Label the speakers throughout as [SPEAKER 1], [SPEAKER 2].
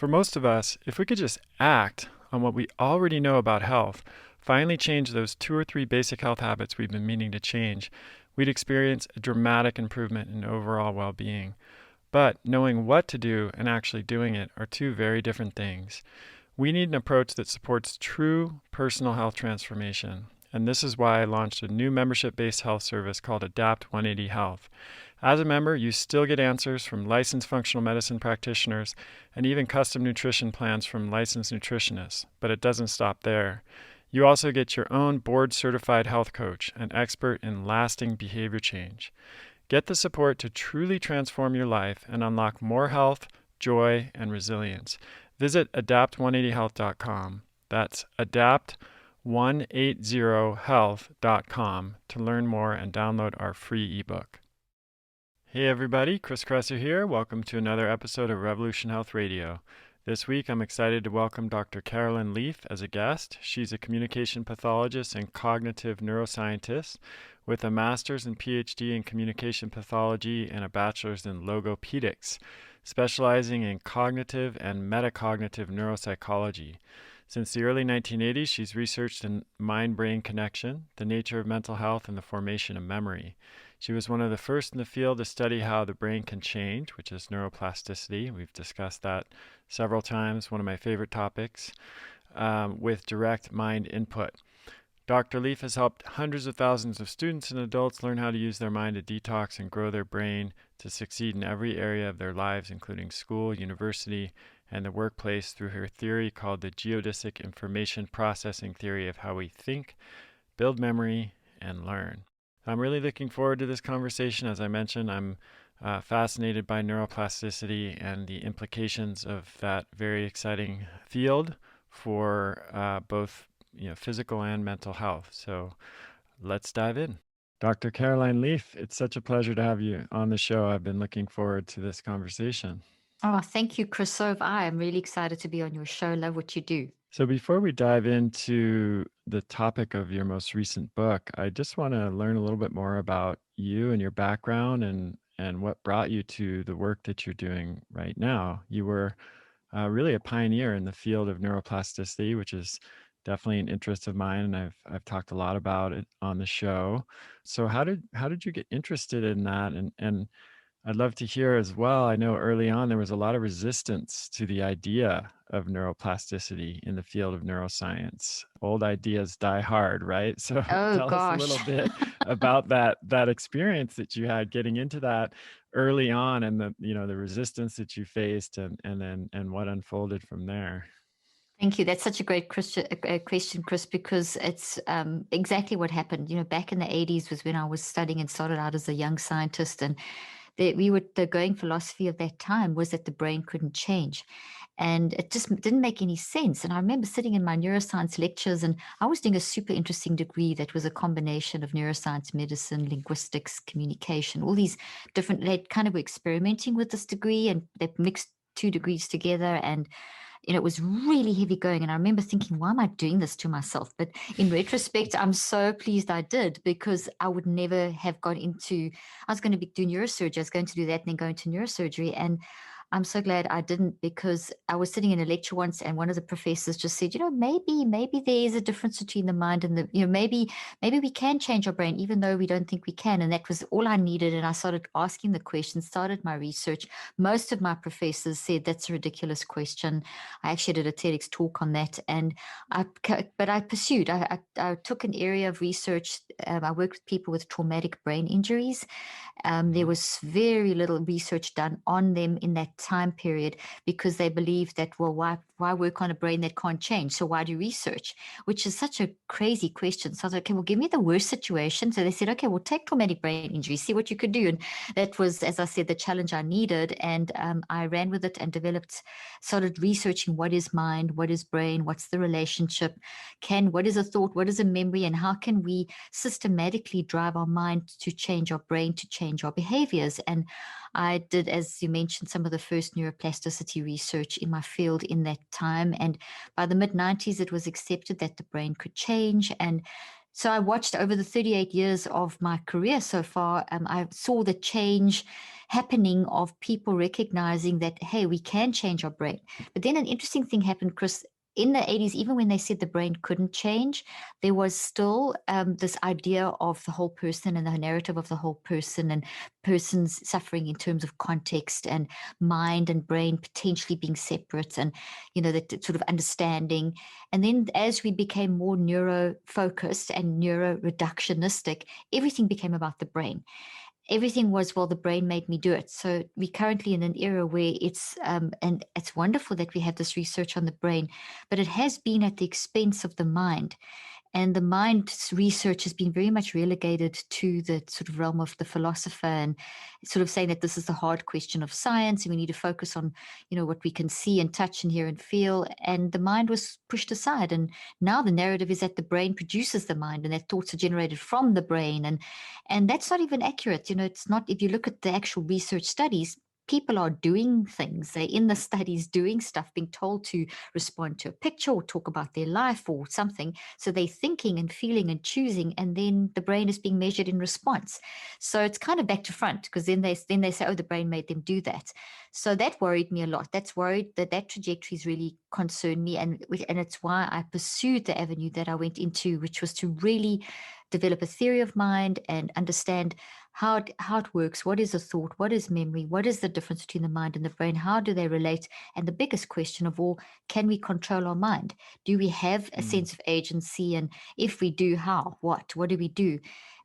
[SPEAKER 1] For most of us, if we could just act on what we already know about health, finally change those 2 or 3 basic health habits we've been meaning to change, we'd experience a dramatic improvement in overall well being. But knowing what to do and actually doing it are two very different things. We need an approach that supports true personal health transformation. And this is why I launched a new membership based health service called Adapt 180 Health. As a member, you still get answers from licensed functional medicine practitioners and even custom nutrition plans from licensed nutritionists, but it doesn't stop there. You also get your own board certified health coach, an expert in lasting behavior change. Get the support to truly transform your life and unlock more health, joy, and resilience. Visit adapt180health.com. That's adapt180health.com to learn more and download our free ebook. Hey everybody, Kresser here. Welcome to another episode of Revolution Health Radio. This week I'm excited to welcome Dr. Carolyn Leaf as a guest. She's a communication pathologist and cognitive neuroscientist with a master's and PhD in communication pathology and a bachelor's in logopedics, specializing in cognitive and metacognitive neuropsychology. Since the early 1980s, she's researched in mind-brain connection, the nature of mental health, and the formation of memory. She was one of the first in the field to study how the brain can change, which is neuroplasticity. We've discussed that several times, one of my favorite topics, with direct mind input. Dr. Leaf has helped hundreds of thousands of students and adults learn how to use their mind to detox and grow their brain to succeed in every area of their lives, including school, university, and the workplace through her theory called the geodesic information processing theory of how we think, build memory, and learn. I'm really looking forward to this conversation. As I mentioned, I'm fascinated by neuroplasticity and the implications of that very exciting field for both physical and mental health. So let's dive in. Dr. Caroline Leaf, it's such a pleasure to have you on the show. I've been looking forward to this conversation.
[SPEAKER 2] Oh, thank you, Kresser. I am really excited to be on your show. Love what you do.
[SPEAKER 1] So before we dive into the topic of your most recent book, I just want to learn a little bit more about you and your background and what brought you to the work that you're doing right now. You were really a pioneer in the field of neuroplasticity, which is definitely an interest of mine, and I've talked a lot about it on the show. So how did you get interested in that? And I'd love to hear as well. I know early on there was a lot of resistance to the idea of neuroplasticity in the field of neuroscience. Old ideas die hard, right? So
[SPEAKER 2] Oh,
[SPEAKER 1] tell us a little
[SPEAKER 2] gosh.
[SPEAKER 1] bit about that experience that you had getting into that early on, and the resistance that you faced, and what unfolded from there.
[SPEAKER 2] Thank you. That's such a great question, Chris, because it's exactly what happened. Back in the 80s was when I was studying and started out as a young scientist. And the going philosophy of that time was that the brain couldn't change. And it just didn't make any sense. And I remember sitting in my neuroscience lectures, and I was doing a super interesting degree that was a combination of neuroscience, medicine, linguistics, communication, all these different, they kind of were experimenting with this degree, and they mixed 2 degrees together. And it was really heavy going. And I remember thinking, why am I doing this to myself? But in retrospect, I'm so pleased I did, because I would never have gone into, I was going to do neurosurgery. I was going to do that and then go into neurosurgery. And I'm so glad I didn't, because I was sitting in a lecture once and one of the professors just said, maybe there is a difference between the mind and maybe we can change our brain even though we don't think we can. And that was all I needed. And I started asking the questions, started my research. Most of my professors said that's a ridiculous question. I actually did a TEDx talk on that. But I pursued, I took an area of research. I worked with people with traumatic brain injuries. There was very little research done on them in that time period, because they believed that, well, why work on a brain that can't change? So why do research? Which is such a crazy question. So I was like, okay, well, give me the worst situation. So they said, okay, well, take traumatic brain injury, see what you could do. And that was, as I said, the challenge I needed. And I ran with it and started researching what is mind, what is brain, what's the relationship, what is a thought, what is a memory, and how can we systematically drive our mind to change our brain, to change our behaviors. And I did, as you mentioned, some of the first neuroplasticity research in my field in that time. And by the mid 90s, it was accepted that the brain could change. And So I watched over the 38 years of my career so far. I saw the change happening of people recognizing that, hey, we can change our brain. But then an interesting thing happened, Chris. In the 80s, even when they said the brain couldn't change, there was still this idea of the whole person and the narrative of the whole person and persons suffering in terms of context and mind and brain potentially being separate and, that sort of understanding. And then as we became more neuro focused and neuro reductionistic, everything became about the brain. Everything was, well, the brain made me do it. So we're currently in an era where and it's wonderful that we have this research on the brain, but it has been at the expense of the mind. And the mind research has been very much relegated to the sort of realm of the philosopher and sort of saying that this is the hard question of science and we need to focus on, what we can see and touch and hear and feel. And the mind was pushed aside. And now the narrative is that the brain produces the mind and that thoughts are generated from the brain. And that's not even accurate. It's not, if you look at the actual research studies, people are doing things. They're in the studies doing stuff, being told to respond to a picture or talk about their life or something. So they're thinking and feeling and choosing, and then the brain is being measured in response. So it's kind of back to front, because then they say, oh, the brain made them do that. So that worried me a lot. That's worried that trajectory really concerned me, and it's why I pursued the avenue that I went into, which was to really develop a theory of mind and understand how it works. What is a thought? What is memory? What is the difference between the mind and the brain? How do they relate? And the biggest question of all, can we control our mind? Do we have a sense of agency? And if we do, how? What do we do?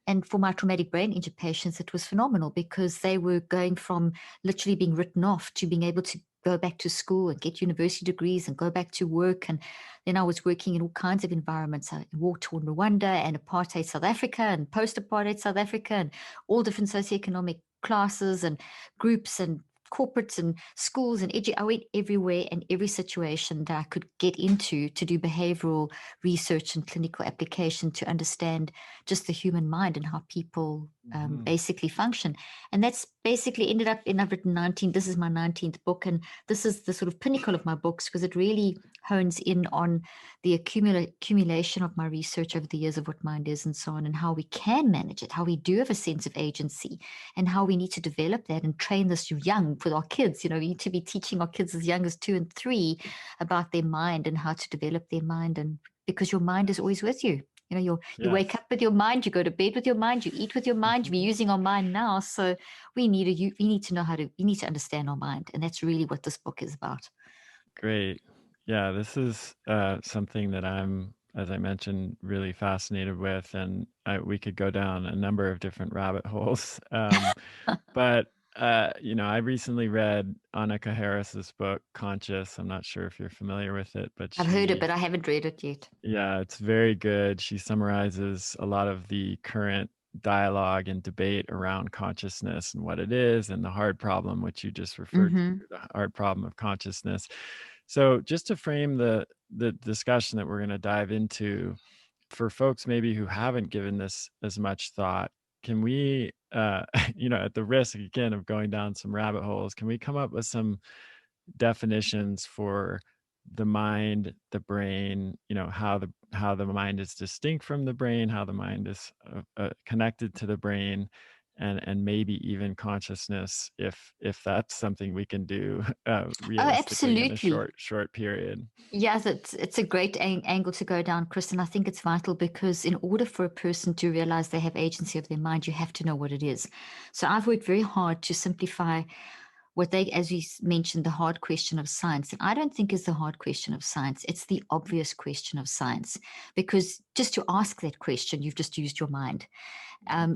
[SPEAKER 2] And for my traumatic brain injury patients, it was phenomenal, because they were going from literally being written off to being able to go back to school and get university degrees and go back to work. And then I was working in all kinds of environments, war-torn Rwanda and apartheid South Africa and post-apartheid South Africa and all different socioeconomic classes and groups and corporates and schools and I went everywhere and every situation that I could get into to do behavioral research and clinical application to understand just the human mind and how people basically function. And that's basically ended up in, I've written 19, this is my 19th book, and this is the sort of pinnacle of my books, because it really hones in on the accumulation of my research over the years of what mind is and so on, and how we can manage it, how we do have a sense of agency, and how we need to develop that and train this young with our kids. We need to be teaching our kids as young as 2 and 3 about their mind and how to develop their mind. And because your mind is always with you. You wake up with your mind, you go to bed with your mind, you eat with your mind. We're using our mind now. So we need to understand our mind. And that's really what this book is about.
[SPEAKER 1] Great. Yeah, this is something that I'm, as I mentioned, really fascinated with, and we could go down a number of different rabbit holes. But I recently read Annika Harris's book, Conscious. I'm not sure if you're familiar with it, but
[SPEAKER 2] I've heard it, but I haven't read it yet.
[SPEAKER 1] Yeah, it's very good. She summarizes a lot of the current dialogue and debate around consciousness and what it is, and the hard problem, which you just referred to, the hard problem of consciousness. So just to frame the discussion that we're going to dive into, for folks maybe who haven't given this as much thought, can we, at the risk again of going down some rabbit holes, can we come up with some definitions for the mind, the brain, how the mind is distinct from the brain, how the mind is connected to the brain, and maybe even consciousness, if that's something we can do realistically in a short period.
[SPEAKER 2] Yes, it's a great angle to go down, Chris, and I think it's vital, because in order for a person to realize they have agency of their mind, you have to know what it is. So I've worked very hard to simplify what they, as you mentioned, the hard question of science. And I don't think is the hard question of science. It's the obvious question of science, because just to ask that question, you've just used your mind.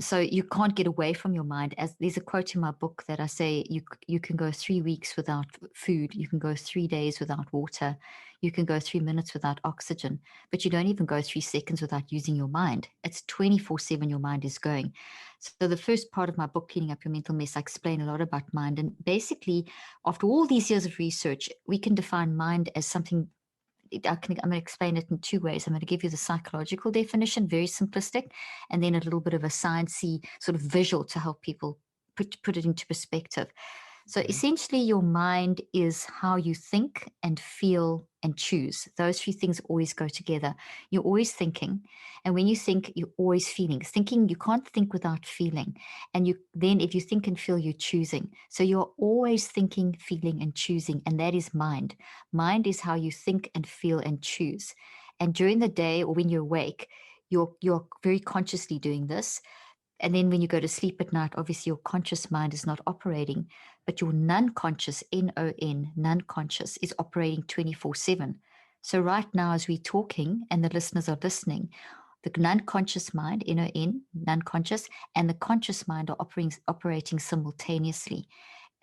[SPEAKER 2] So you can't get away from your mind. As there's a quote in my book that I say, you can go 3 weeks without food, you can go 3 days without water, you can go 3 minutes without oxygen, but you don't even go 3 seconds without using your mind. It's 24/7 your mind is going. So the first part of my book, Cleaning Up Your Mental Mess, I explain a lot about mind. And basically, after all these years of research, we can define mind as something. I'm going to explain it in 2 ways. I'm going to give you the psychological definition, very simplistic, and then a little bit of a sciencey sort of visual to help people put it into perspective. So essentially, your mind is how you think and feel and choose. Those three things always go together. You're always thinking. And when you think, you're always feeling. Thinking, you can't think without feeling. And you then, if you think and feel, you're choosing. So you're always thinking, feeling, and choosing. And that is mind. Mind is how you think and feel and choose. And during the day or when you're awake, you're very consciously doing this. And then when you go to sleep at night, obviously your conscious mind is not operating, but your non-conscious, N-O-N, non-conscious, is operating 24/7. So right now, as we're talking and the listeners are listening, the non-conscious mind, N-O-N, non-conscious, and the conscious mind are operating simultaneously.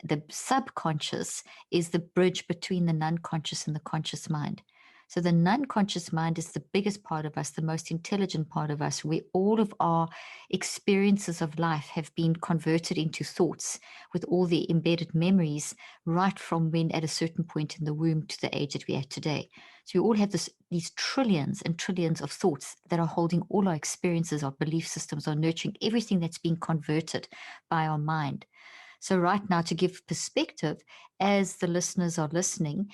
[SPEAKER 2] The subconscious is the bridge between the non-conscious and the conscious mind. So the non-conscious mind is the biggest part of us, the most intelligent part of us, where all of our experiences of life have been converted into thoughts with all the embedded memories right from when at a certain point in the womb to the age that we're at today. So we all have these trillions and trillions of thoughts that are holding all our experiences, our belief systems, our nurturing, everything that's being converted by our mind. So right now, to give perspective, as the listeners are listening,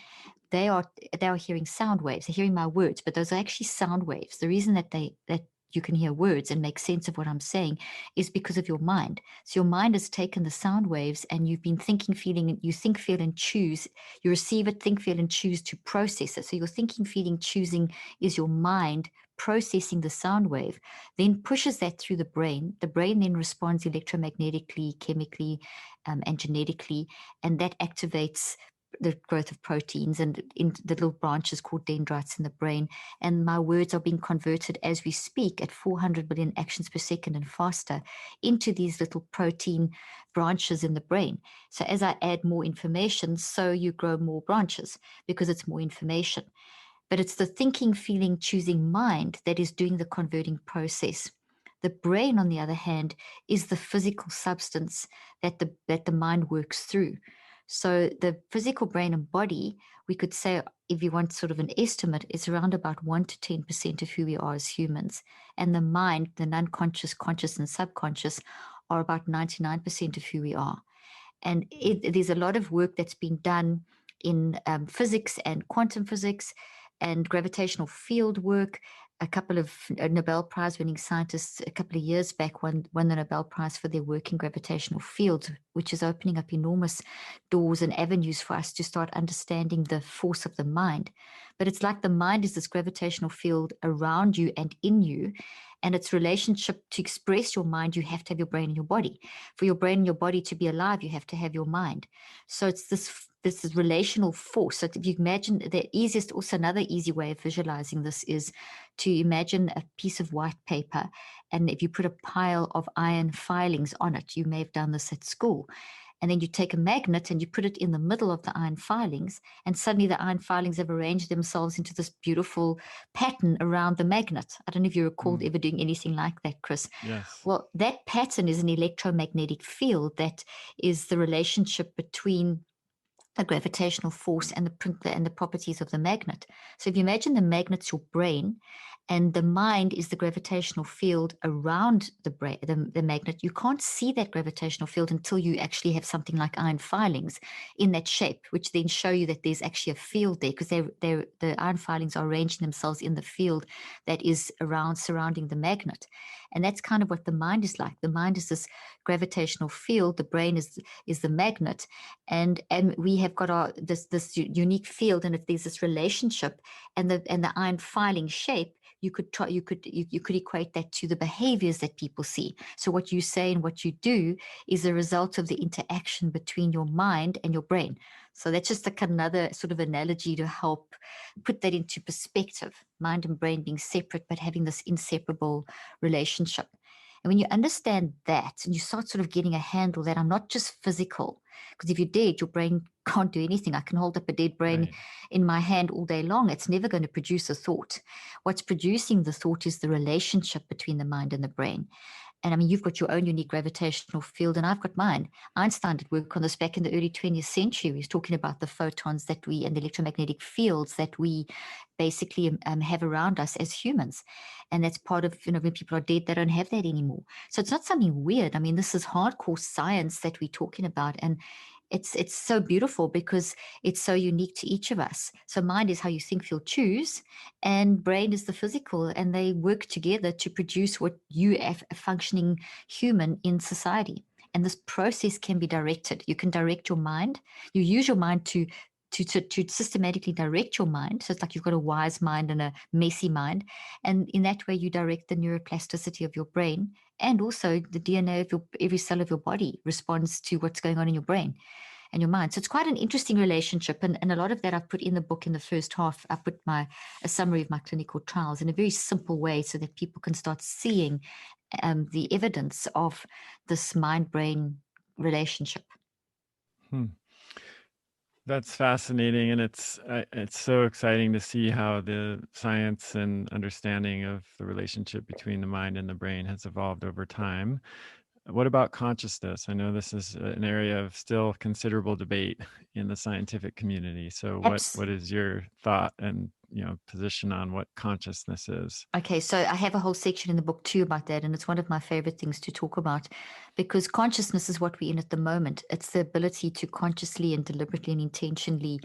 [SPEAKER 2] they are hearing sound waves. They're hearing my words, but those are actually sound waves. The reason that you can hear words and make sense of what I'm saying is because of your mind. So your mind has taken the sound waves and you've been thinking, feeling, you think, feel, and choose. You receive it, think, feel, and choose to process it. So your thinking, feeling, choosing is your mind processing the sound wave, then pushes that through the brain. The brain then responds electromagnetically, chemically, and genetically, and that activates the growth of proteins and in the little branches called dendrites in the brain. And my words are being converted as we speak at 400 billion actions per second and faster into these little protein branches in the brain. So as I add more information, so you grow more branches because it's more information. But it's the thinking, feeling, choosing mind that is doing the converting process. The brain, on the other hand, is the physical substance that the mind works through. So the physical brain and body, we could say, if you want sort of an estimate, is around about 1 to 10% of who we are as humans. And the mind, the non-conscious, conscious, and subconscious are about 99% of who we are. And there's a lot of work that's been done in physics and quantum physics and gravitational field work. A couple of Nobel Prize winning scientists a couple of years back won the Nobel Prize for their work in gravitational fields, which is opening up enormous doors and avenues for us to start understanding the force of the mind. But it's like the mind is this gravitational field around you and in you, and its relationship to express your mind, you have to have your brain and your body. For your brain and your body to be alive, you have to have your mind. So it's this relational force. So if you imagine the easiest, also another easy way of visualizing this is to imagine a piece of white paper. And if you put a pile of iron filings on it, you may have done this at school. And then you take a magnet and you put it in the middle of the iron filings, and suddenly the iron filings have arranged themselves into this beautiful pattern around the magnet. I don't know if you recall ever doing anything like that, Chris.
[SPEAKER 1] Yes.
[SPEAKER 2] Well, that pattern is an electromagnetic field that is the relationship between the gravitational force and the properties of the magnet. So if you imagine the magnet's your brain and the mind is the gravitational field around the brain, the magnet, you can't see that gravitational field until you actually have something like iron filings in that shape, which then show you that there's actually a field there, because the iron filings are arranging themselves in the field that is surrounding the magnet. And that's kind of what the mind is like. The mind is this gravitational field, the brain is the magnet, and we have got this unique field, and if there's this relationship and the iron filing shape, you could equate that to the behaviors that people see. So what you say and what you do is a result of the interaction between your mind and your brain. So that's just another sort of analogy to help put that into perspective, mind and brain being separate but having this inseparable relationship. And when you understand that and you start sort of getting a handle that I'm not just physical, because if you're dead, your brain can't do anything. I can hold up a dead brain in my hand all day long. It's never going to produce a thought. What's producing the thought is the relationship between the mind and the brain. And I mean, you've got your own unique gravitational field, and I've got mine. Einstein did work on this back in the early 20th century. He was talking about the photons and the electromagnetic fields that we basically have around us as humans. And that's part of, when people are dead, they don't have that anymore. So it's not something weird. I mean, this is hardcore science that we're talking about. And It's so beautiful because it's so unique to each of us. So mind is how you think, feel, choose, and brain is the physical, and they work together to produce what you have a functioning human in society. And this process can be directed. You can direct your mind. You use your mind to systematically direct your mind. So it's like you've got a wise mind and a messy mind. And in that way, you direct the neuroplasticity of your brain. And also the DNA of every cell of your body responds to what's going on in your brain and your mind. So it's quite an interesting relationship. And a lot of that I've put in the book in the first half. I put a summary of my clinical trials in a very simple way so that people can start seeing the evidence of this mind-brain relationship.
[SPEAKER 1] That's fascinating, and it's so exciting to see how the science and understanding of the relationship between the mind and the brain has evolved over time. What about consciousness? I know this is an area of still considerable debate in the scientific community. So what is your thought and position on what consciousness is?
[SPEAKER 2] Okay, so I have a whole section in the book too about that, and it's one of my favorite things to talk about because consciousness is what we're in at the moment. It's the ability to consciously and deliberately and intentionally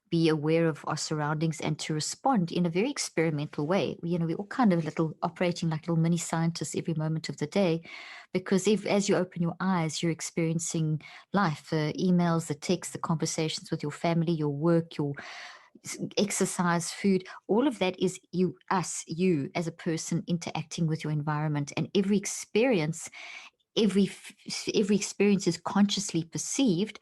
[SPEAKER 2] be aware of our surroundings and to respond in a very experimental way. We're all kind of operating like little mini scientists every moment of the day, because as you open your eyes, you're experiencing life, the emails, the texts, the conversations with your family, your work, your exercise, food, all of that is you as a person interacting with your environment. And every experience is consciously perceived,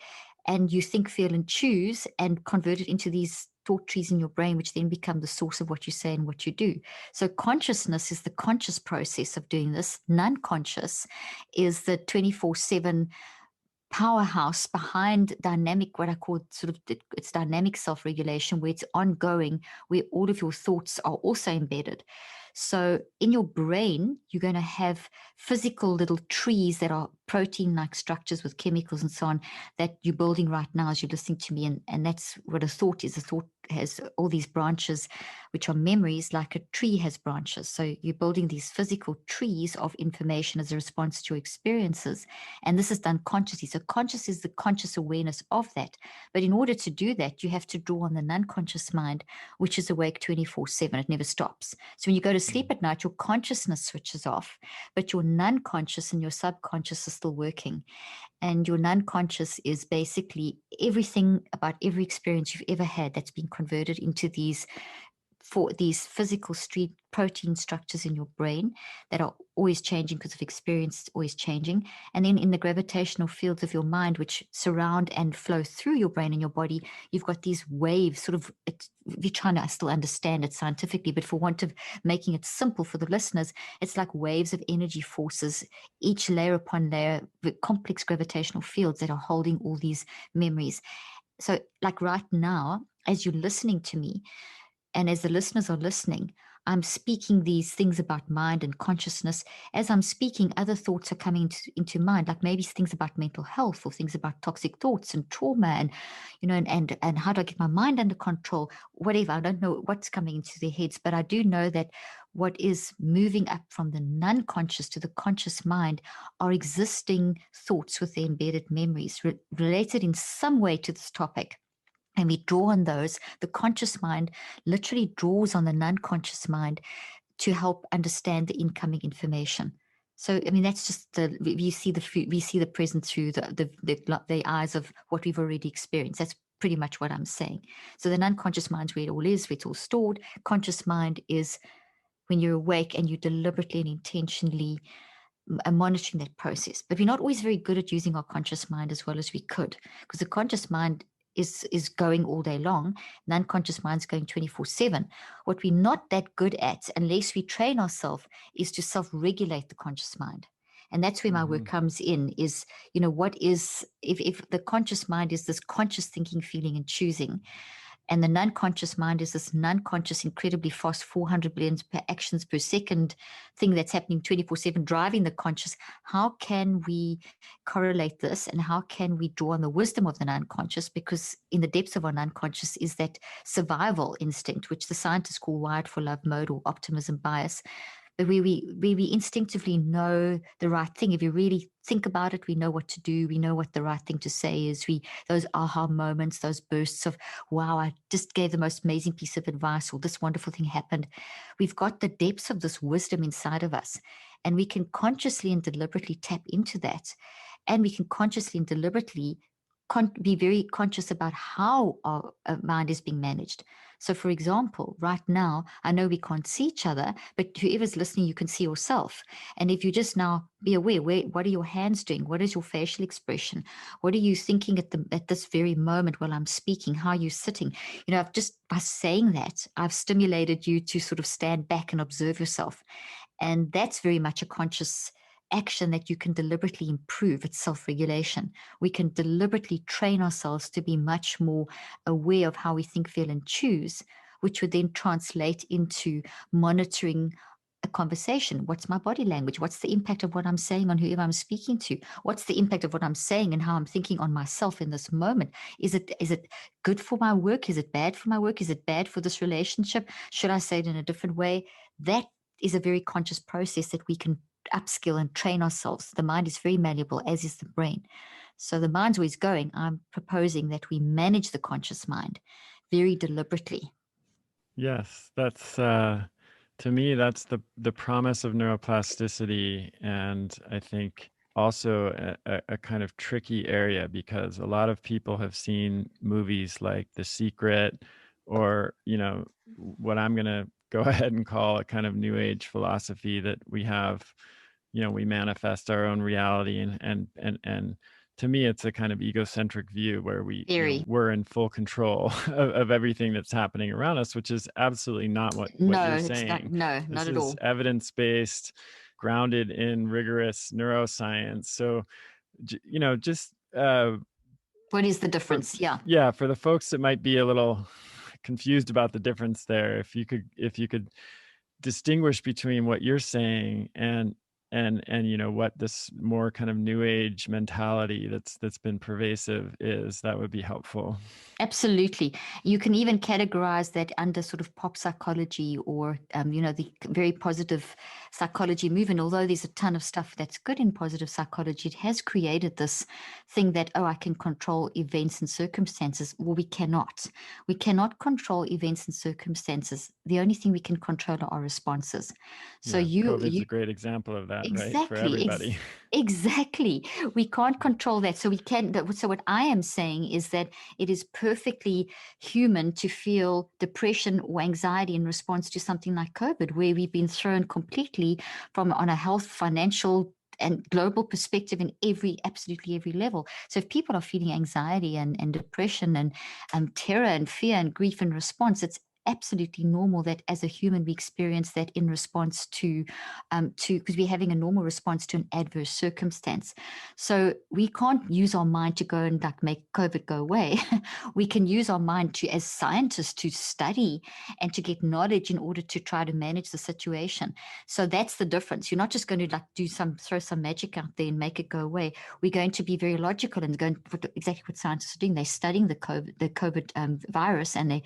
[SPEAKER 2] and you think, feel, and choose and convert it into these thought trees in your brain, which then become the source of what you say and what you do. So consciousness is the conscious process of doing this. Non-conscious is the 24/7 powerhouse behind dynamic, what I call it's dynamic self-regulation, where it's ongoing, where all of your thoughts are also embedded. So in your brain, you're going to have physical little trees that are protein-like structures with chemicals and so on that you're building right now as you're listening to me. And that's what a thought is. A thought has all these branches, which are memories, like a tree has branches. So you're building these physical trees of information as a response to your experiences. And this is done consciously. So conscious is the conscious awareness of that. But in order to do that, you have to draw on the non-conscious mind, which is awake 24/7. It never stops. So when you go to sleep at night, your consciousness switches off, but your non-conscious and your subconscious are still working. And your non-conscious is basically everything about every experience you've ever had that's been converted into these physical street protein structures in your brain that are always changing because of experience, always changing. And then in the gravitational fields of your mind, which surround and flow through your brain and your body, you've got these waves, we're trying to still understand it scientifically, but for want of making it simple for the listeners, it's like waves of energy forces, each layer upon layer, with complex gravitational fields that are holding all these memories. So like right now, as you're listening to me, and as the listeners are listening, I'm speaking these things about mind and consciousness. As I'm speaking, other thoughts are coming into mind, like maybe things about mental health or things about toxic thoughts and trauma and how do I get my mind under control, whatever. I don't know what's coming into their heads, but I do know that what is moving up from the non-conscious to the conscious mind are existing thoughts with their embedded memories related in some way to this topic. And we draw on those. The conscious mind literally draws on the non-conscious mind to help understand the incoming information. So, I mean, that's just we see the present through the eyes of what we've already experienced. That's pretty much what I'm saying. So the non-conscious mind is where it all is, where it's all stored. Conscious mind is when you're awake and you deliberately and intentionally monitoring that process. But we're not always very good at using our conscious mind as well as we could, because the conscious mind is going all day long. Non-conscious mind's going 24/7. What we're not that good at, unless we train ourselves, is to self-regulate the conscious mind. And that's where my work comes in, is, what is, if the conscious mind is this conscious thinking, feeling, and choosing, and the non-conscious mind is this non-conscious, incredibly fast, 400 billion actions per second thing that's happening 24/7, driving the conscious. How can we correlate this, and how can we draw on the wisdom of the non-conscious? Because in the depths of our non-conscious is that survival instinct, which the scientists call wired for love mode or optimism bias. we instinctively know the right thing. If you really think about it, we know what to do. We know what the right thing to say is. Those aha moments, those bursts of, wow, I just gave the most amazing piece of advice, or this wonderful thing happened. We've got the depths of this wisdom inside of us, and we can consciously and deliberately tap into that. And we can consciously and deliberately be very conscious about how our mind is being managed. So, for example, right now, I know we can't see each other, but whoever's listening, you can see yourself. And if you just now be aware, what are your hands doing? What is your facial expression? What are you thinking at this very moment while I'm speaking? How are you sitting? I've just, by saying that, I've stimulated you to sort of stand back and observe yourself. And that's very much a conscious action that you can deliberately improve. It's self-regulation. We can deliberately train ourselves to be much more aware of how we think, feel, and choose, which would then translate into monitoring a conversation. What's my body language? What's the impact of what I'm saying on whoever I'm speaking to? What's the impact of what I'm saying and how I'm thinking on myself in this moment? Is it good for my work? Is it bad for my work? Is it bad for this relationship? Should I say it in a different way? That is a very conscious process that we can upskill and train ourselves. The mind is very malleable, as is the brain. So the mind's always going. I'm proposing that we manage the conscious mind very deliberately.
[SPEAKER 1] Yes, that's to me that's the promise of neuroplasticity, and I think also a kind of tricky area, because a lot of people have seen movies like The Secret, or what I'm going to go ahead and call a kind of new age philosophy that we have, we manifest our own reality, and to me it's a kind of egocentric view where we're in full control of everything that's happening around us, which is absolutely not what
[SPEAKER 2] No,
[SPEAKER 1] you're
[SPEAKER 2] it's not.
[SPEAKER 1] saying.
[SPEAKER 2] No,
[SPEAKER 1] This
[SPEAKER 2] not at
[SPEAKER 1] is
[SPEAKER 2] all.
[SPEAKER 1] evidence-based, grounded in rigorous neuroscience. So just
[SPEAKER 2] What is the
[SPEAKER 1] for
[SPEAKER 2] difference? Yeah.
[SPEAKER 1] for the folks that might be a little confused about the difference there, if you could distinguish between what you're saying and what this more kind of new age mentality that's been pervasive is, that would be helpful.
[SPEAKER 2] Absolutely. You can even categorize that under sort of pop psychology, or, the very positive psychology movement. Although there's a ton of stuff that's good in positive psychology, it has created this thing that, I can control events and circumstances. Well, we cannot. We cannot control events and circumstances. The only thing we can control are our responses. So
[SPEAKER 1] Yeah,
[SPEAKER 2] you,
[SPEAKER 1] COVID's a great example of that, right? For
[SPEAKER 2] exactly,
[SPEAKER 1] everybody.
[SPEAKER 2] exactly. We can't control that. So we can. So what I am saying is that it is perfectly human to feel depression or anxiety in response to something like COVID, where we've been thrown completely from on a health, financial, and global perspective in absolutely every level. So if people are feeling anxiety and depression and terror and fear and grief in response, it's absolutely normal that as a human we experience that in response to because we're having a normal response to an adverse circumstance. So we can't use our mind to go and like make COVID go away. We can use our mind to, as scientists, to study and to get knowledge in order to try to manage the situation. So that's the difference. You're not just going to like throw some magic out there and make it go away. We're going to be very logical and going exactly what scientists are doing. They're studying the COVID virus, and they're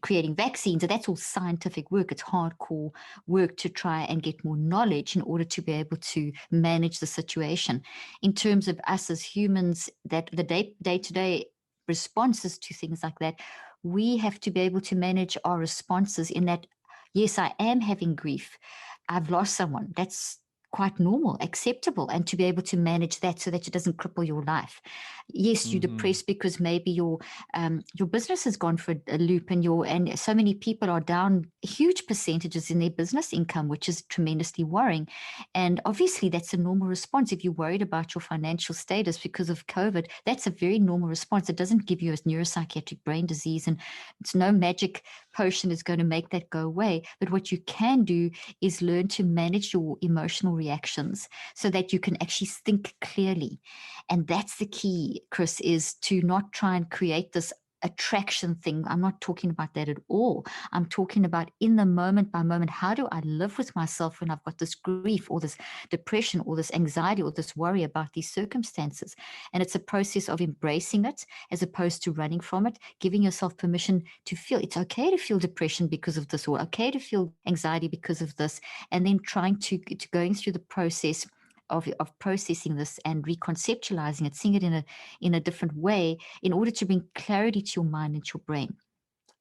[SPEAKER 2] creating vaccines. And that's all scientific work. It's hardcore work to try and get more knowledge in order to be able to manage the situation. In terms of us as humans, that the day-to-day responses to things like that, we have to be able to manage our responses in that, yes, I am having grief. I've lost someone. That's quite normal, acceptable, and to be able to manage that so that it doesn't cripple your life. Yes, you're depressed because maybe your business has gone for a loop, and so many people are down huge percentages in their business income, which is tremendously worrying. And obviously, that's a normal response. If you're worried about your financial status because of COVID, that's a very normal response. It doesn't give you a neuropsychiatric brain disease, and it's no magic potion is going to make that go away. But what you can do is learn to manage your emotional reactions so that you can actually think clearly. And that's the key, Chris, is to not try and create this attraction thing. I'm not talking about that at all. I'm talking about in the moment by moment, how do I live with myself when I've got this grief or this depression or this anxiety or this worry about these circumstances? And it's a process of embracing it as opposed to running from it, giving yourself permission to feel. It's okay to feel depression because of this, or okay to feel anxiety because of this, and then trying to going through the process of processing this and reconceptualizing it, seeing it in a different way in order to bring clarity to your mind and to your brain.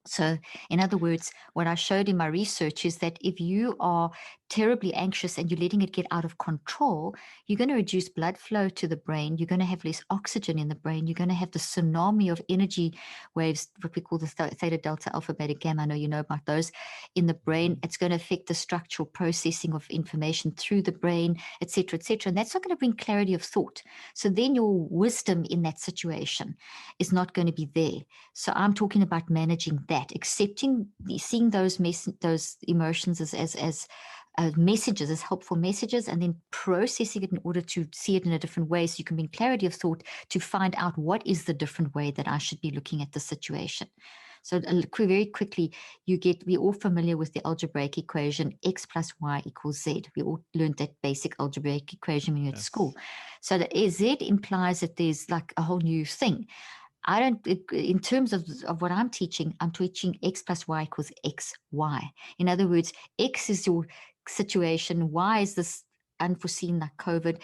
[SPEAKER 2] So, in other words, what I showed in my research is that if you are terribly anxious and you're letting it get out of control, you're going to reduce blood flow to the brain. You're going to have less oxygen in the brain. You're going to have the tsunami of energy waves, what we call the theta, delta, alpha, beta, gamma. I know you know about those in the brain. It's going to affect the structural processing of information through the brain, et cetera, et cetera. And that's not going to bring clarity of thought. So then your wisdom in that situation is not going to be there. So I'm talking about managing that, accepting, seeing those emotions as messages, as helpful messages, and then processing it in order to see it in a different way, so you can bring clarity of thought to find out what is the different way that I should be looking at the situation. So very quickly, we're all familiar with the algebraic equation, x plus y equals z. We all learned that basic algebraic equation when you're at school. So the z implies that there's like a whole new thing. In terms of what I'm teaching x plus y equals x, y. In other words, x is your situation, y is this unforeseen like COVID.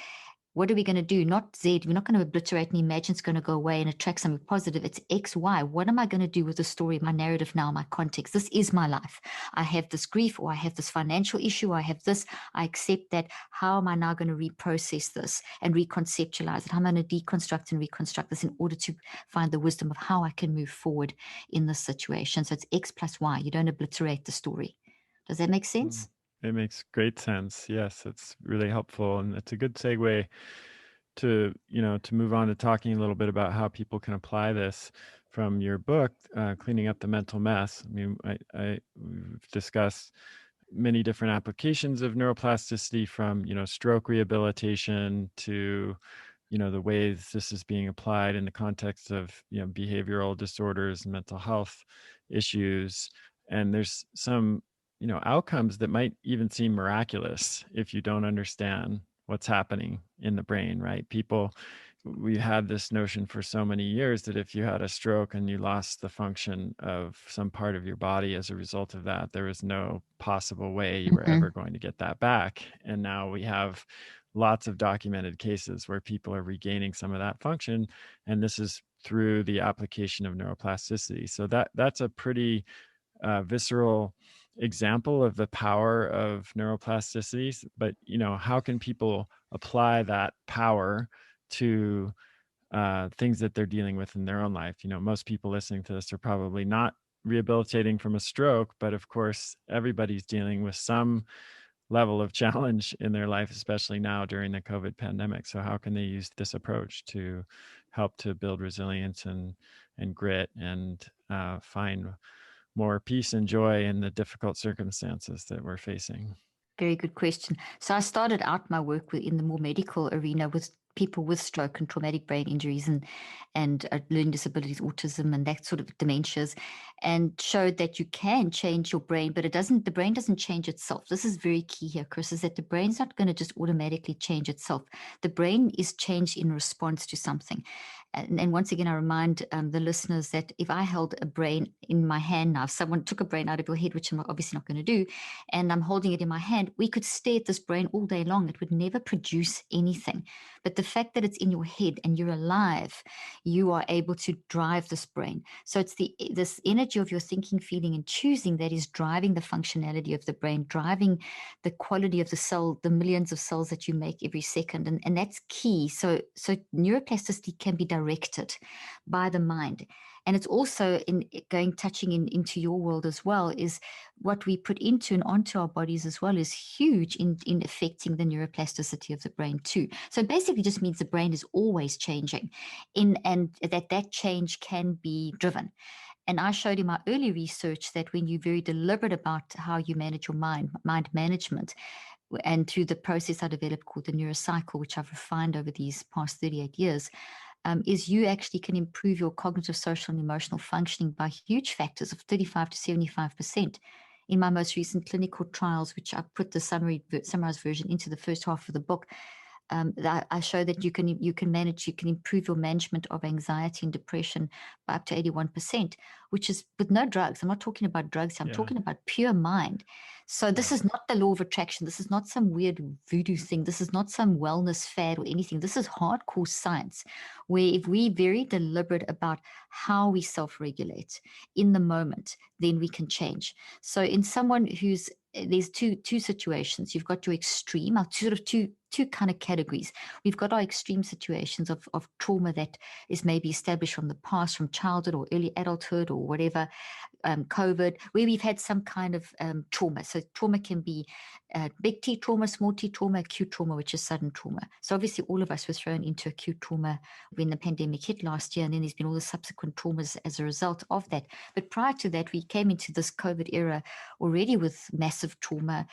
[SPEAKER 2] What are we going to do? Not Z. We're not going to obliterate and imagine it's going to go away and attract something positive. It's X, Y. What am I going to do with the story, my narrative now, my context? This is my life. I have this grief, or I have this financial issue, or I have this. I accept that. How am I now going to reprocess this and reconceptualize it? How am I going to deconstruct and reconstruct this in order to find the wisdom of how I can move forward in this situation? So it's X plus Y. You don't obliterate the story. Does that make sense?
[SPEAKER 1] It makes great sense. Yes, it's really helpful, and it's a good segue to move on to talking a little bit about how people can apply this from your book, Cleaning Up the Mental Mess. I mean, we've discussed many different applications of neuroplasticity, from stroke rehabilitation to the ways this is being applied in the context of behavioral disorders and mental health issues. And there's some outcomes that might even seem miraculous if you don't understand what's happening in the brain, right? We had this notion for so many years that if you had a stroke and you lost the function of some part of your body as a result of that, there was no possible way you were ever going to get that back. And now we have lots of documented cases where people are regaining some of that function, and this is through the application of neuroplasticity. So that's a pretty visceral example of the power of neuroplasticity. But how can people apply that power to things that they're dealing with in their own life? Most people listening to this are probably not rehabilitating from a stroke, but of course everybody's dealing with some level of challenge in their life, especially now during the COVID pandemic. So how can they use this approach to help to build resilience and grit and find more peace and joy in the difficult circumstances that we're facing?
[SPEAKER 2] Very good question. So I started out my work in the more medical arena with people with stroke and traumatic brain injuries and learning disabilities, autism, and that sort of dementias, and showed that you can change your brain, but the brain doesn't change itself. This is very key here, Chris, is that the brain's not going to just automatically change itself. The brain is changed in response to something. And once again, I remind the listeners that if I held a brain in my hand now, if someone took a brain out of your head, which I'm obviously not going to do, and I'm holding it in my hand, we could stare at this brain all day long. It would never produce anything. But the fact that it's in your head and you're alive, you are able to drive this brain. So it's this energy of your thinking, feeling, and choosing that is driving the functionality of the brain, driving the quality of the cell, the millions of cells that you make every second. And that's key. So neuroplasticity can be directed by the mind. And it's also touching into your world as well, is what we put into and onto our bodies as well is huge in affecting the neuroplasticity of the brain too. So it basically just means the brain is always changing and that change can be driven. And I showed in my early research that when you're very deliberate about how you manage your mind management, and through the process I developed called the neurocycle, which I've refined over these past 38 years, is you actually can improve your cognitive, social, and emotional functioning by huge factors of 35 to 75%. In my most recent clinical trials, which I put the summarized version into the first half of the book, I show that you can improve your management of anxiety and depression by up to 81%, which is with no drugs. I'm not talking about drugs. I'm talking about pure mind. So this is not the law of attraction. This is not some weird voodoo thing. This is not some wellness fad or anything. This is hardcore science, where if we're very deliberate about how we self-regulate in the moment, then we can change. So in someone there's two situations. You've got your extreme, two kind of categories. We've got our extreme situations of trauma that is maybe established from the past, from childhood or early adulthood or whatever, COVID, where we've had some kind of trauma. So trauma can be big T trauma, small t trauma, acute trauma, which is sudden trauma. So obviously all of us were thrown into acute trauma when the pandemic hit last year, and then there's been all the subsequent traumas as a result of that. But prior to that, we came into this COVID era already with massive trauma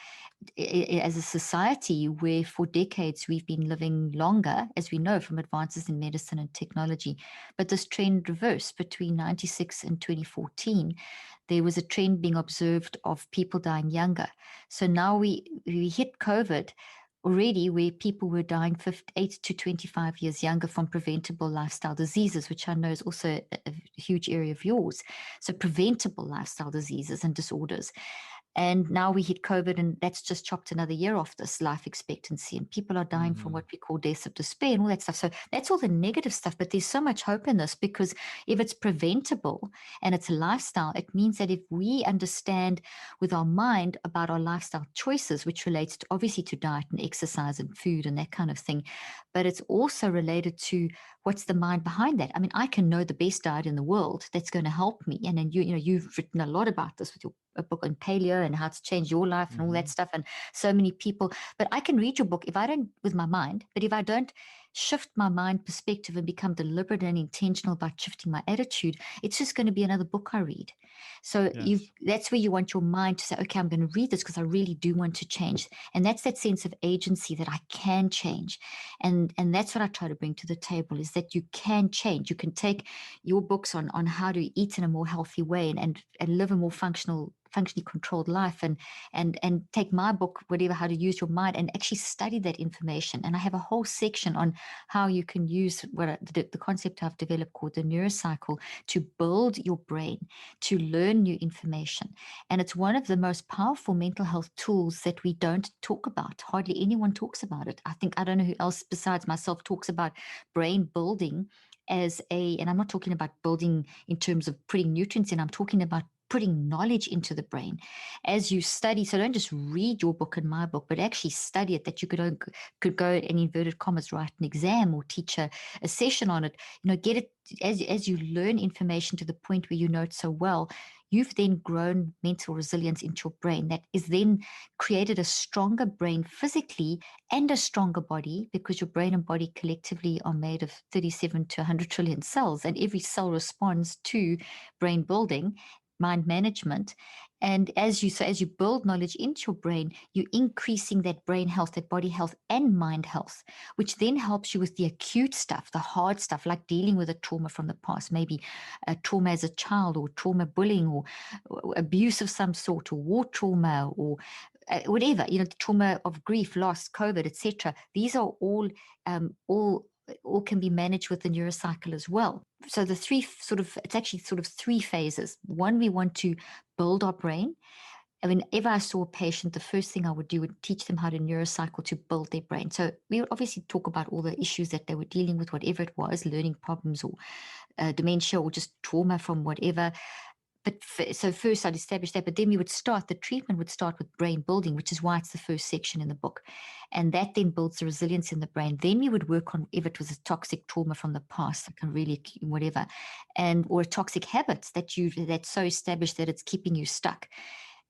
[SPEAKER 2] as a society, where for decades we've been living longer, as we know from advances in medicine and technology. But this trend reversed between 96 and 2014. There was a trend being observed of people dying younger. So now we hit COVID already, where people were dying 8 to 25 years younger from preventable lifestyle diseases, which I know is also a huge area of yours. So preventable lifestyle diseases and disorders. And now we hit COVID, and that's just chopped another year off this life expectancy. And people are dying from what we call deaths of despair and all that stuff. So that's all the negative stuff. But there's so much hope in this, because if it's preventable and it's a lifestyle, it means that if we understand with our mind about our lifestyle choices, which relates to obviously to diet and exercise and food and that kind of thing, but it's also related to what's the mind behind that. I mean, I can know the best diet in the world that's going to help me. And then you've written a lot about this with your book on paleo and how to change your life and all that stuff, and so many people. But I can read your book if I don't with my mind, but if I don't shift my mind perspective and become deliberate and intentional about shifting my attitude, it's just going to be another book I read. So that's where you want your mind to say, okay, I'm going to read this because I really do want to change. And that's that sense of agency that I can change. And that's what I try to bring to the table, is that you can change. You can take your books on how to eat in a more healthy way and live a more functionally controlled life, and take my book, whatever, how to use your mind, and actually study that information. And I have a whole section on how you can use the concept I've developed called the neurocycle to build your brain, to learn new information. And it's one of the most powerful mental health tools that we don't talk about. Hardly anyone talks about it. I don't know who else besides myself talks about brain building and I'm not talking about building in terms of putting nutrients in, I'm talking about putting knowledge into the brain as you study. So don't just read your book and my book, but actually study it, that you could go in inverted commas, write an exam or teach a session on it. Get it as you learn information to the point where you know it so well. You've then grown mental resilience into your brain that is then created a stronger brain physically and a stronger body, because your brain and body collectively are made of 37 to 100 trillion cells, and every cell responds to brain building, mind management. And as you build knowledge into your brain, you're increasing that brain health, that body health and mind health, which then helps you with the acute stuff, the hard stuff, like dealing with a trauma from the past, maybe a trauma as a child, or trauma bullying, or abuse of some sort, or war trauma, or whatever, the trauma of grief, loss, COVID, etc. These are all can be managed with the neurocycle as well. So it's actually three phases. One, we want to build our brain. Whenever I saw a patient, the first thing I would do would teach them how to neurocycle to build their brain. So we would obviously talk about all the issues that they were dealing with, whatever it was, learning problems or dementia or just trauma from whatever. So first I'd establish that, but then the treatment would start with brain building, which is why it's the first section in the book. And that then builds the resilience in the brain. Then you would work on if it was a toxic trauma from the past, like whatever, or a toxic habit that's so established that it's keeping you stuck.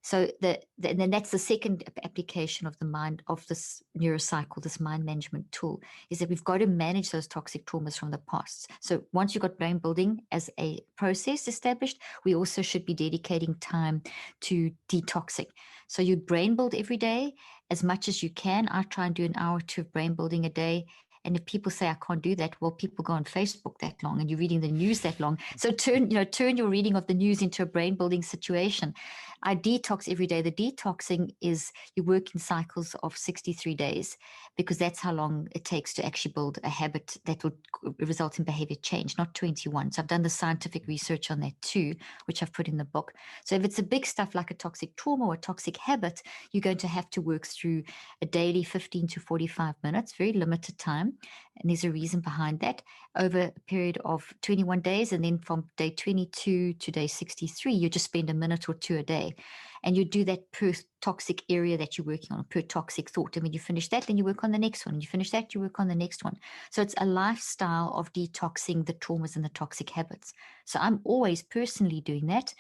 [SPEAKER 2] So then that's the second application of the mind, of this neurocycle, this mind management tool, is that we've got to manage those toxic traumas from the past. So once you've got brain building as a process established, we also should be dedicating time to detoxing. So you brain build every day as much as you can. I try and do an hour or two of brain building a day. And if people say I can't do that, well, people go on Facebook that long and you're reading the news that long. So turn your reading of the news into a brain building situation. I detox every day. The detoxing is you work in cycles of 63 days because that's how long it takes to actually build a habit that would result in behavior change, not 21. So I've done the scientific research on that too, which I've put in the book. So if it's a big stuff like a toxic trauma or a toxic habit, you're going to have to work through a daily 15 to 45 minutes, very limited time. And there's a reason behind that over a period of 21 days. And then from day 22 to day 63, you just spend a minute or two a day. And you do that per toxic area that you're working on, per toxic thought. And when you finish that, then you work on the next one. And you finish that, you work on the next one. So it's a lifestyle of detoxing the traumas and the toxic habits. So I'm always personally doing that.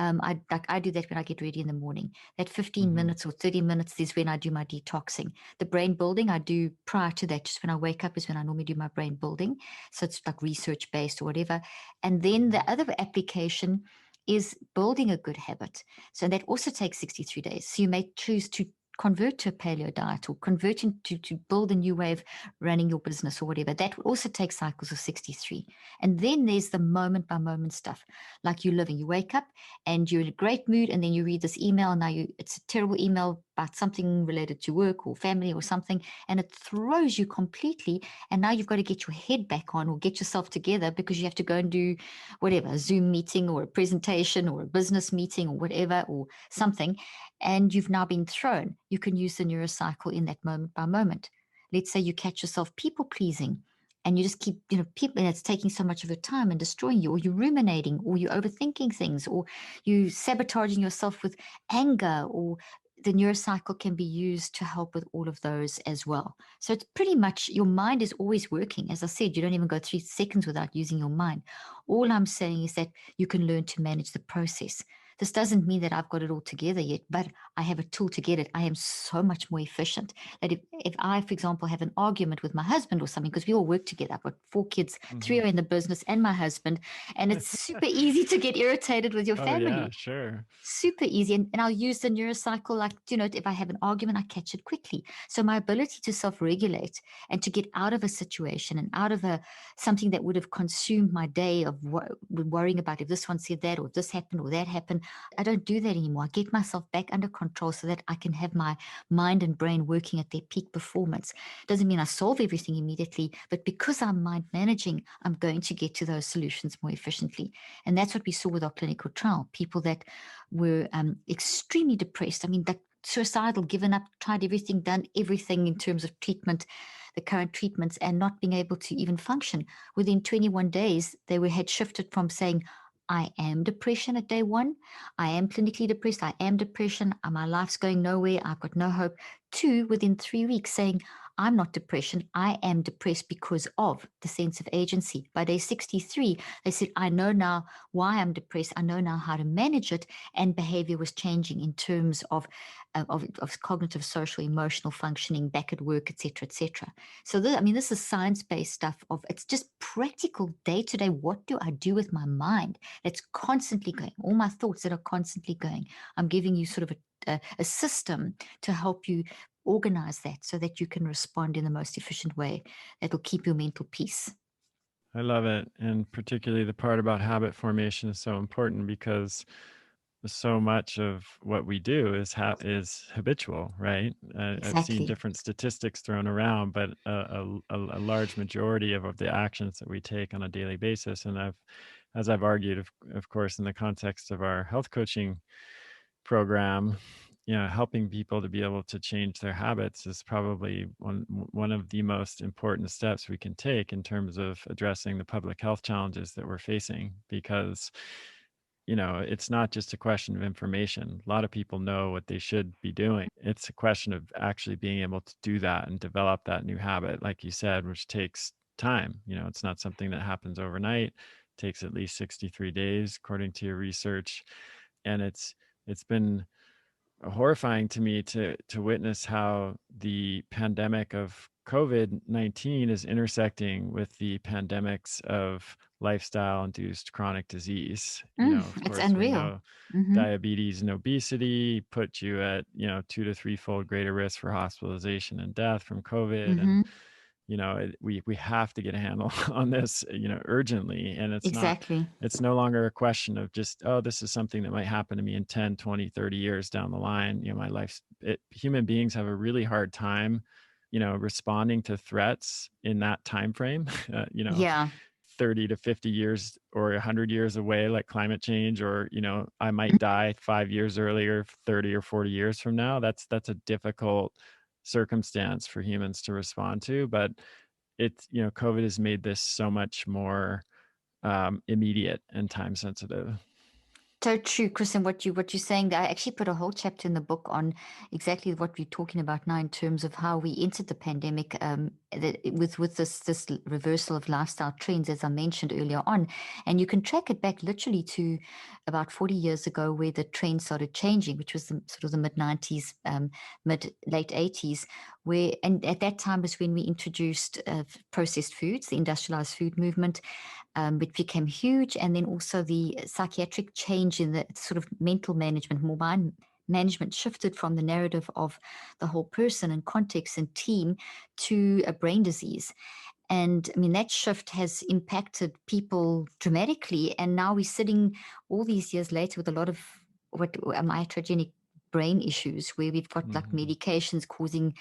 [SPEAKER 2] I do that when I get ready in the morning. That 15 minutes or 30 minutes is when I do my detoxing. The brain building I do prior to that, just when I wake up is when I normally do my brain building. So it's like research based or whatever. And then the other application is building a good habit. So that also takes 63 days. So you may choose to convert to a paleo diet or convert into to build a new way of running your business or whatever. That will also take cycles of 63. And then there's the moment by moment stuff, like you're living. You wake up and you're in a great mood, and then you read this email. Now it's a terrible email about something related to work or family or something, and it throws you completely. And now you've got to get your head back on or get yourself together because you have to go and do whatever, a Zoom meeting or a presentation or a business meeting or whatever or something. And you've now been thrown. You can use the neurocycle in that moment by moment. Let's say you catch yourself people pleasing and you just keep, people, and it's taking so much of your time and destroying you, or you're ruminating, or you're overthinking things, or you sabotaging yourself with anger, or the neurocycle can be used to help with all of those as well. So it's pretty much your mind is always working. As I said, you don't even go 3 seconds without using your mind. All I'm saying is that you can learn to manage the process. This doesn't mean that I've got it all together yet, but I have a tool to get it. I am so much more efficient that if I, for example, have an argument with my husband or something, because we all work together, I've got 4 kids, 3 are in the business and my husband, and it's super easy to get irritated with your
[SPEAKER 1] Oh, yeah,
[SPEAKER 2] family.
[SPEAKER 1] sure.
[SPEAKER 2] Super easy. And I'll use the neurocycle, like, if I have an argument, I catch it quickly. So my ability to self-regulate and to get out of a situation and out of something that would have consumed my day of worrying about if this one said that or if this happened or that happened, I don't do that anymore. I get myself back under control so that I can have my mind and brain working at their peak performance. Doesn't mean I solve everything immediately, but because I'm mind managing, I'm going to get to those solutions more efficiently. And that's what we saw with our clinical trial. People that were extremely depressed. I mean, that suicidal, given up, tried everything, done everything in terms of treatment, the current treatments, and not being able to even function. Within 21 days, had shifted from saying, I am depression at day 1. I am clinically depressed. I am depression. My life's going nowhere. I've got no hope. To within 3 weeks saying, I'm not depression. I am depressed because of the sense of agency. By day 63, they said, I know now why I'm depressed. I know now how to manage it. And behavior was changing in terms of cognitive, social, emotional functioning back at work, et cetera, et cetera. So this is science-based stuff it's just practical day-to-day. What do I do with my mind that's constantly going? All my thoughts that are constantly going. I'm giving you sort of a system to help you organize that so that you can respond in the most efficient way that will keep your mental peace.
[SPEAKER 1] I love it. And particularly the part about habit formation is so important because so much of what we do is habitual, right? I've seen
[SPEAKER 2] Exactly.
[SPEAKER 1] different statistics thrown around, but a large majority of the actions that we take on a daily basis, and as I've argued, of course, in the context of our health coaching program, helping people to be able to change their habits is probably one of the most important steps we can take in terms of addressing the public health challenges that we're facing, because it's not just a question of information. A lot of people know what they should be doing. It's a question of actually being able to do that and develop that new habit, like you said, which takes time. It's not something that happens overnight. It takes at least 63 days, according to your research. And it's been horrifying to me to witness how the pandemic of COVID-19 is intersecting with the pandemics of lifestyle-induced chronic disease. Of
[SPEAKER 2] It's
[SPEAKER 1] course, we
[SPEAKER 2] unreal.
[SPEAKER 1] know
[SPEAKER 2] Mm-hmm.
[SPEAKER 1] diabetes and obesity put you at 2 to 3-fold greater risk for hospitalization and death from COVID.
[SPEAKER 2] Mm-hmm.
[SPEAKER 1] we have to get a handle on this, urgently. And
[SPEAKER 2] Exactly.
[SPEAKER 1] it's no longer a question of just, oh, this is something that might happen to me in 10, 20, 30 years down the line. Human beings have a really hard time, responding to threats in that time frame. uh,
[SPEAKER 2] Yeah.
[SPEAKER 1] 30 to 50 years or 100 years away, like climate change, or I might die 5 years earlier, 30 or 40 years from now. That's a difficult circumstance for humans to respond to. But COVID has made this so much more immediate and time sensitive.
[SPEAKER 2] So true, Chris, and what you're saying. I actually put a whole chapter in the book on exactly what we're talking about now in terms of how we entered the pandemic, with this reversal of lifestyle trends, as I mentioned earlier on, and you can track it back literally to about 40 years ago, where the trend started changing, which was sort of the mid 90s, mid late 80s, and at that time was when we introduced processed foods, the industrialized food movement, which became huge. And then also the psychiatric change in the sort of mental management, more mind management, shifted from the narrative of the whole person and context and team to a brain disease. And I mean, that shift has impacted people dramatically. And now we're sitting all these years later with a lot of what iatrogenic brain issues, where we've got like
[SPEAKER 1] Mm-hmm.
[SPEAKER 2] medications causing,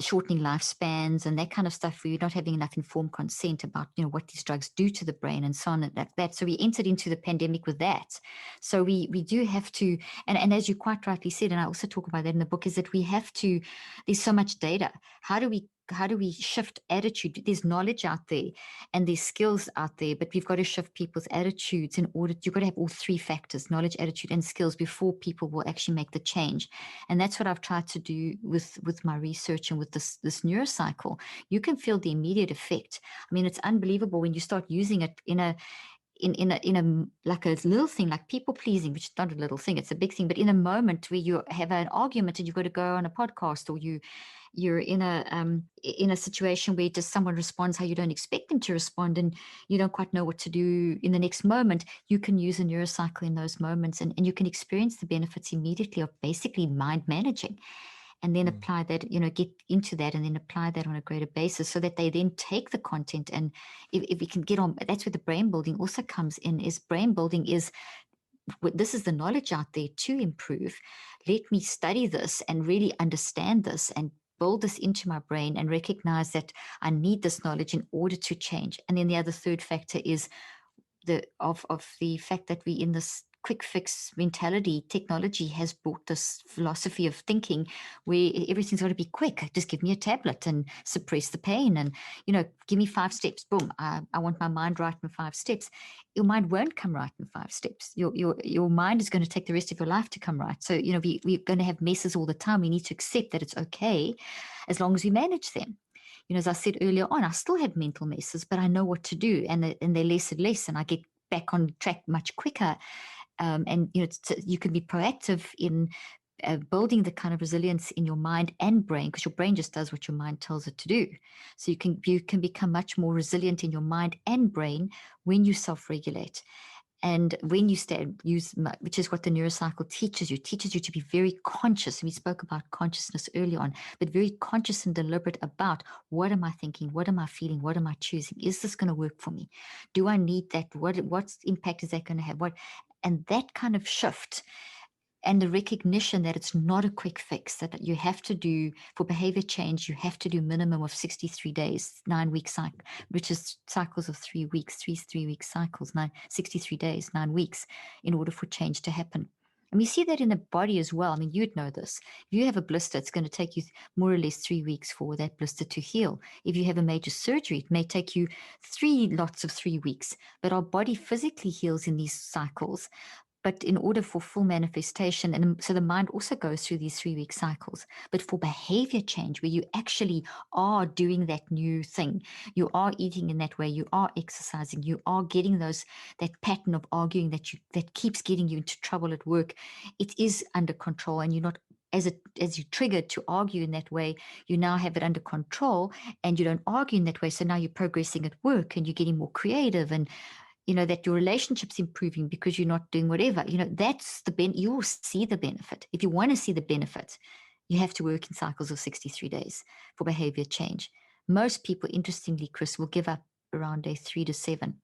[SPEAKER 2] shortening lifespans and that kind of stuff, where you're not having enough informed consent about, what these drugs do to the brain and so on and like that. So we entered into the pandemic with that. So we do have to, and as you quite rightly said, and I also talk about that in the book, is that we have to, there's so much data. How do we shift attitude? There's knowledge out there and there's skills out there, but we've got to shift people's attitudes you've got to have all three factors, knowledge, attitude, and skills, before people will actually make the change. And that's what I've tried to do with my research and with this neurocycle. You can feel the immediate effect. I mean, it's unbelievable when you start using it in a like a little thing like people pleasing, which is not a little thing, it's a big thing, but in a moment where you have an argument and you've got to go on a podcast, or you're in a situation where just someone responds how you don't expect them to respond, and you don't quite know what to do in the next moment. You can use a neurocycle in those moments, and you can experience the benefits immediately of basically mind managing, and then apply that, get into that and then apply that on a greater basis, so that they then take the content. And if we can get on, that's where the brain building also comes in. Is brain building is, this is the knowledge out there to improve. Let me study this and really understand this and build this into my brain and recognize that I need this knowledge in order to change. And then the other third factor is the fact that we in this quick fix mentality. Technology has brought this philosophy of thinking where everything's got to be quick. Just give me a tablet and suppress the pain, and give me 5 steps. Boom! I want my mind right in 5 steps. Your mind won't come right in 5 steps. Your mind is going to take the rest of your life to come right. So we're going to have messes all the time. We need to accept that it's okay, as long as we manage them. As I said earlier on, I still have mental messes, but I know what to do, and they're less and less, and I get back on track much quicker. And you can be proactive in building the kind of resilience in your mind and brain, because your brain just does what your mind tells it to do. So you can become much more resilient in your mind and brain when you self-regulate. And when you which is what the neurocycle teaches you to be very conscious. We spoke about consciousness early on, but very conscious and deliberate about, what am I thinking? What am I feeling? What am I choosing? Is this going to work for me? Do I need that? What impact is that going to have? And that kind of shift, and the recognition that it's not a quick fix, that you have to do, for behavior change, you have to do minimum of 63 days, 9-week cycle, which is cycles of 3 weeks, 3-week cycles, 63 days, 9 weeks, in order for change to happen. And we see that in the body as well. I mean, you'd know this. If you have a blister, it's going to take you more or less 3 weeks for that blister to heal. If you have a major surgery, it may take you 3 lots of 3 weeks. But our body physically heals in these cycles. But in order for full manifestation, and so the mind also goes through these 3-week cycles. But for behavior change, where you actually are doing that new thing, you are eating in that way, you are exercising, you are getting that pattern of arguing that keeps getting you into trouble at work, it is under control, and you're not, as you triggered to argue in that way, you now have it under control, and you don't argue in that way. So now you're progressing at work, and you're getting more creative, and that your relationship's improving because you're not doing whatever. That's you will see the benefit. If you want to see the benefit, you have to work in cycles of 63 days for behavior change. Most people, interestingly, Chris, will give up around day 3 to 7,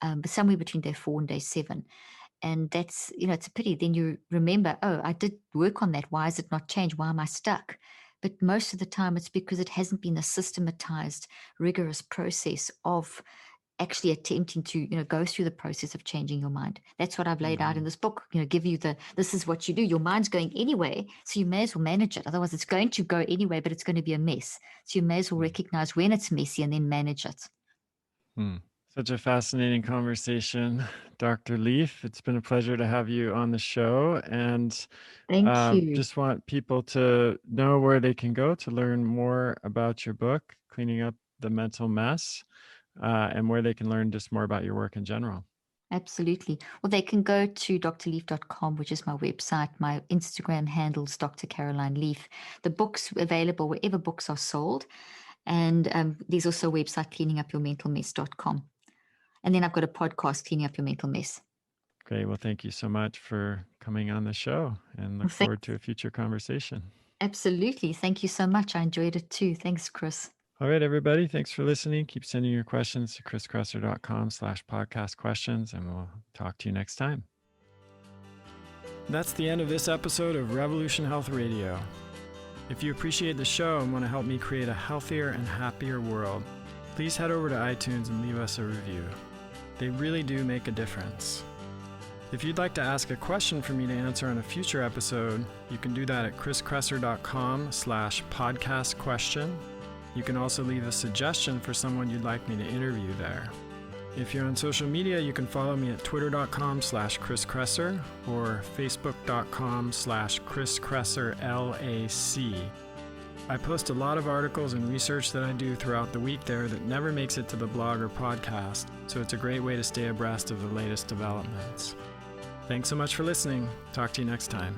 [SPEAKER 2] but somewhere between day 4 and day 7. And that's, it's a pity. Then you remember, oh, I did work on that. Why is it not changed? Why am I stuck? But most of the time, it's because it hasn't been a systematized, rigorous process of actually attempting to, go through the process of changing your mind. That's what I've laid out in this book, give you this is what you do. Your mind's going anyway, so you may as well manage it. Otherwise, it's going to go anyway, but it's going to be a mess. So you may as well recognize when it's messy and then manage it.
[SPEAKER 1] Such a fascinating conversation, Dr. Leaf. It's been a pleasure to have you on the show. And
[SPEAKER 2] Thank you.
[SPEAKER 1] just want people to know where they can go to learn more about your book, Cleaning Up the Mental Mess, and where they can learn just more about your work in general.
[SPEAKER 2] Absolutely. Well, they can go to drleaf.com, which is my website. My Instagram handle's Dr. Caroline Leaf. The book's available wherever books are sold. And there's also a website, cleaningupyourmentalmess.com. And then I've got a podcast, Cleaning Up Your Mental Mess.
[SPEAKER 1] Great. Well, thank you so much for coming on the show, and look forward to a future conversation.
[SPEAKER 2] Absolutely. Thank you so much. I enjoyed it too. Thanks, Chris.
[SPEAKER 1] All right, everybody. Thanks for listening. Keep sending your questions to kriskresser.com/podcast questions, and we'll talk to you next time. That's the end of this episode of Revolution Health Radio. If you appreciate the show and want to help me create a healthier and happier world, please head over to iTunes and leave us a review. They really do make a difference. If you'd like to ask a question for me to answer on a future episode, you can do that at kriskresser.com/podcast question. You can also leave a suggestion for someone you'd like me to interview there. If you're on social media, you can follow me at twitter.com/kriskresser or facebook.com/kriskresserlac. I post a lot of articles and research that I do throughout the week there that never makes it to the blog or podcast, so it's a great way to stay abreast of the latest developments. Thanks so much for listening. Talk to you next time.